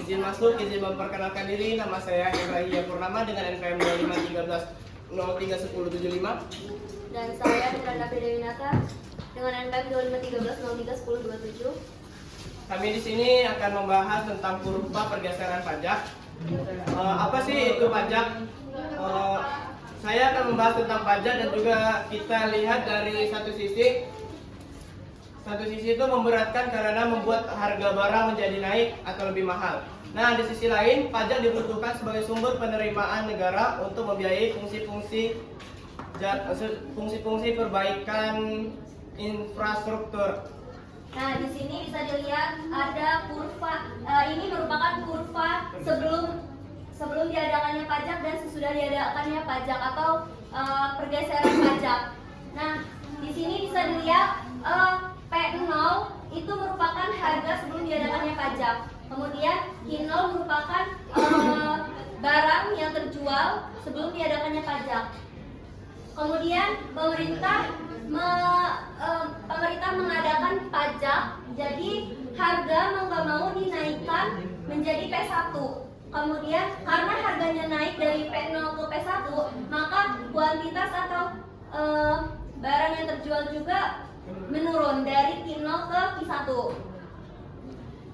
Izin masuk, izin memperkenalkan diri. Nama saya Ibrahim Purnama dengan NPM 2513 031075. Dan saya Niranda Pedewinata dengan NPM 2513 031027. Kami di sini akan membahas tentang kurva pergeseran pajak. Apa sih itu pajak? Saya akan membahas tentang pajak dan juga kita lihat dari satu sisi. Satu sisi itu memberatkan karena membuat harga barang menjadi naik atau lebih mahal. Nah, di sisi lain, pajak dibutuhkan sebagai sumber penerimaan negara untuk membiayai fungsi-fungsi perbaikan infrastruktur. Nah, di sini bisa dilihat ada kurva. Ini merupakan kurva sebelum diadakannya pajak dan sesudah diadakannya pajak atau pergeseran pajak. Nah, di sini bisa dilihat P0 itu merupakan harga sebelum diadakannya pajak. Kemudian Q0 merupakan barang yang terjual sebelum diadakannya pajak. Kemudian pemerintah mengadakan pajak, jadi harga mau nggak mau dinaikkan menjadi P1. Kemudian karena harganya naik dari P0 ke P1, maka kuantitas atau barang yang terjual juga menurun dari Q0 ke Q1.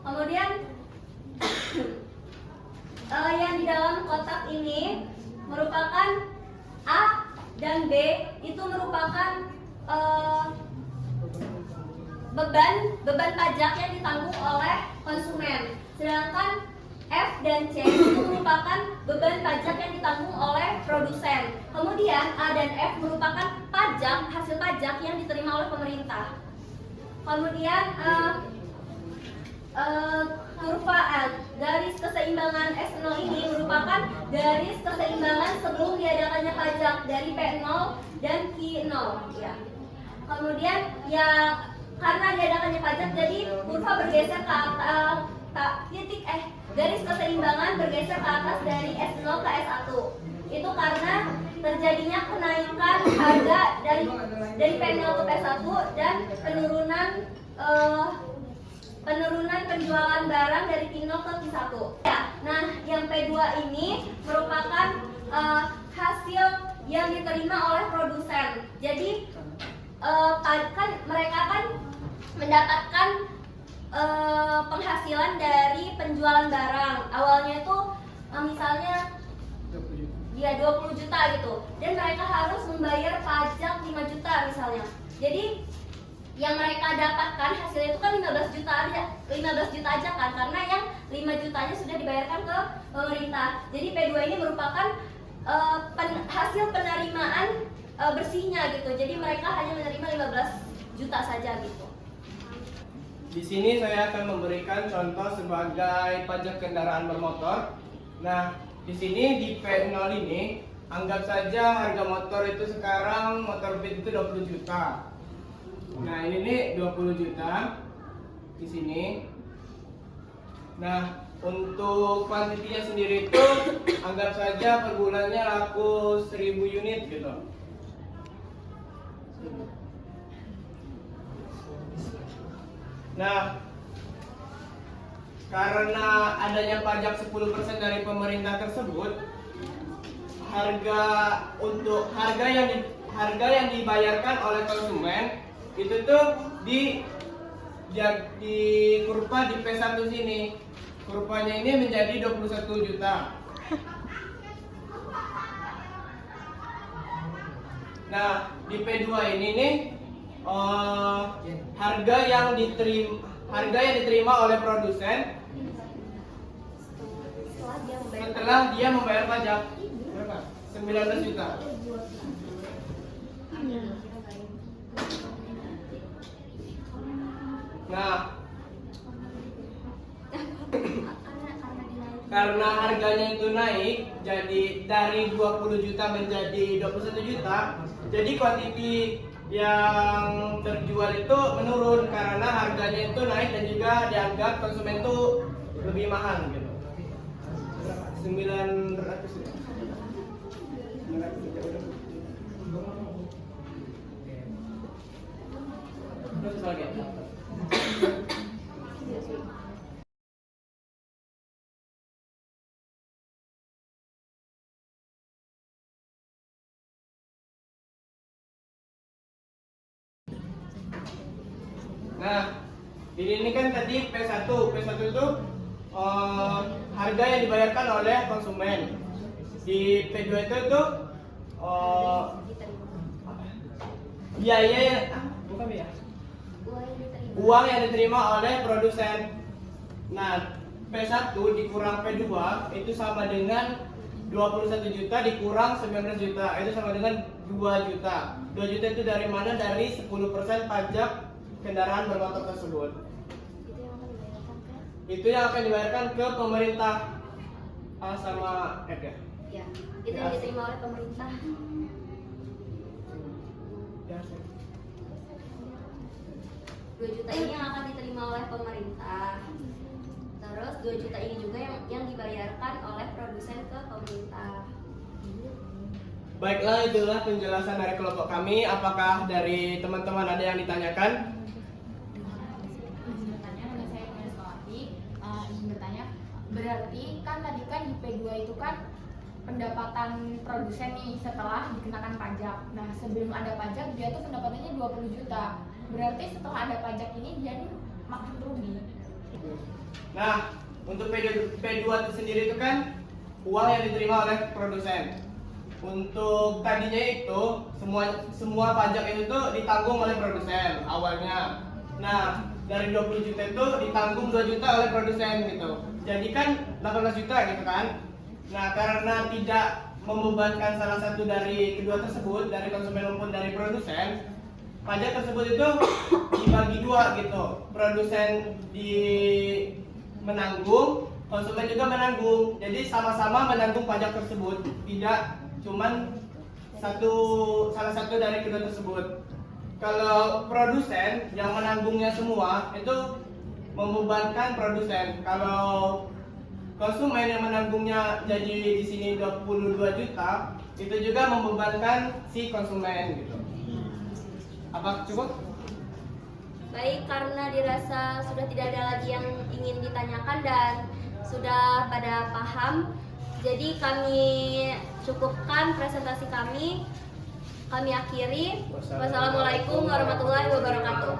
Kemudian yang di dalam kotak ini merupakan A dan B, itu merupakan beban pajak yang ditanggung oleh konsumen. Sedangkan F dan C itu merupakan beban pajak yang ditanggung oleh produsen. Kemudian A dan F merupakan hasil pajak yang diterima oleh pemerintah. Kemudian kurva garis keseimbangan S0 ini merupakan garis keseimbangan sebelum diadakannya pajak dari P0 dan Q0 ya. Kemudian ya karena diadakannya pajak jadi kurva bergeser ke atas, garis keseimbangan bergeser ke atas dari S0 ke S1. Itu karena terjadinya kenaikan harga dari P0 ke P1 dan penurunan penjualan barang dari Q0 ke Q1. Ya, nah yang P2 ini merupakan hasil yang diterima oleh produsen. Jadi mereka kan mendapatkan penghasilan dari penjualan barang. Awalnya itu misalnya dia 20 juta gitu, dan mereka harus membayar pajak 5 juta misalnya. Jadi yang mereka dapatkan hasilnya itu kan 15 juta aja kan, karena yang 5 jutanya sudah dibayarkan ke pemerintah. Jadi P2 ini merupakan hasil penerimaan bersihnya gitu. Jadi mereka hanya menerima 15 juta saja gitu. Di sini saya akan memberikan contoh sebagai pajak kendaraan bermotor. Nah, di sini di P0 ini anggap saja harga motor itu sekarang motor Beat itu 20 juta. Nah, ini nih 20 juta di sini. Nah, untuk kuantitinya sendiri itu anggap saja per bulannya laku 1000 unit gitu. Nah, karena adanya pajak 10% dari pemerintah tersebut, harga yang dibayarkan oleh konsumen itu tuh di kurva di P1 sini. Kurvanya ini menjadi 21 juta. Nah, di P2 ini nih harga yang diterima oleh produsen setelah dia membayar pajak berapa? 19 juta. Nah, karena harganya itu naik jadi dari 20 juta menjadi 21 juta, jadi kuantiti yang terjual itu menurun karena harganya itu naik dan juga dianggap konsumen itu lebih mahal gitu. 900 ya? 900 lagi. Nah, ini kan tadi P1 itu harga yang dibayarkan oleh konsumen. Di P2 itu biaya bukan biaya, uang yang diterima oleh produsen. Nah, P1 dikurang P2 itu sama dengan 21 juta dikurang 19 juta, itu sama dengan 2 juta. 2 juta itu dari mana? Dari 10% pajak kendaraan bermotor tersebut. Itu yang akan dibayarkan ke pemerintah sama ya. Ya, itu yang diterima oleh pemerintah. 2 juta ini yang akan diterima oleh pemerintah. Terus 2 juta ini juga yang dibayarkan oleh produsen ke pemerintah. Baiklah, itulah penjelasan dari kelompok kami. Apakah dari teman-teman ada yang ditanyakan? Berarti kan tadi kan di P2 itu kan pendapatan produsen nih setelah dikenakan pajak. Nah, sebelum ada pajak dia tuh pendapatannya 20 juta. Berarti setelah ada pajak ini dia nih makin rugi. Nah, untuk P2 itu sendiri itu kan uang yang diterima oleh produsen. Untuk tadinya itu semua pajak itu tuh ditanggung oleh produsen awalnya. Nah, dari 20 juta itu ditanggung 2 juta oleh produsen gitu. Jadi kan 18 juta gitu kan. Nah, karena tidak membebankan salah satu dari kedua tersebut, dari konsumen maupun dari produsen, pajak tersebut itu dibagi dua gitu. Produsen menanggung, konsumen juga menanggung. Jadi sama-sama menanggung pajak tersebut, tidak cuman salah satu dari kedua tersebut. Kalau produsen yang menanggungnya semua itu membebankan produsen. Kalau konsumen yang menanggungnya jadi di sini 22 juta, itu juga membebankan si konsumen gitu. Apa cukup? Baik, karena dirasa sudah tidak ada lagi yang ingin ditanyakan dan sudah pada paham, jadi kami cukupkan presentasi kami. Kami akhiri. Wassalamualaikum warahmatullahi wabarakatuh.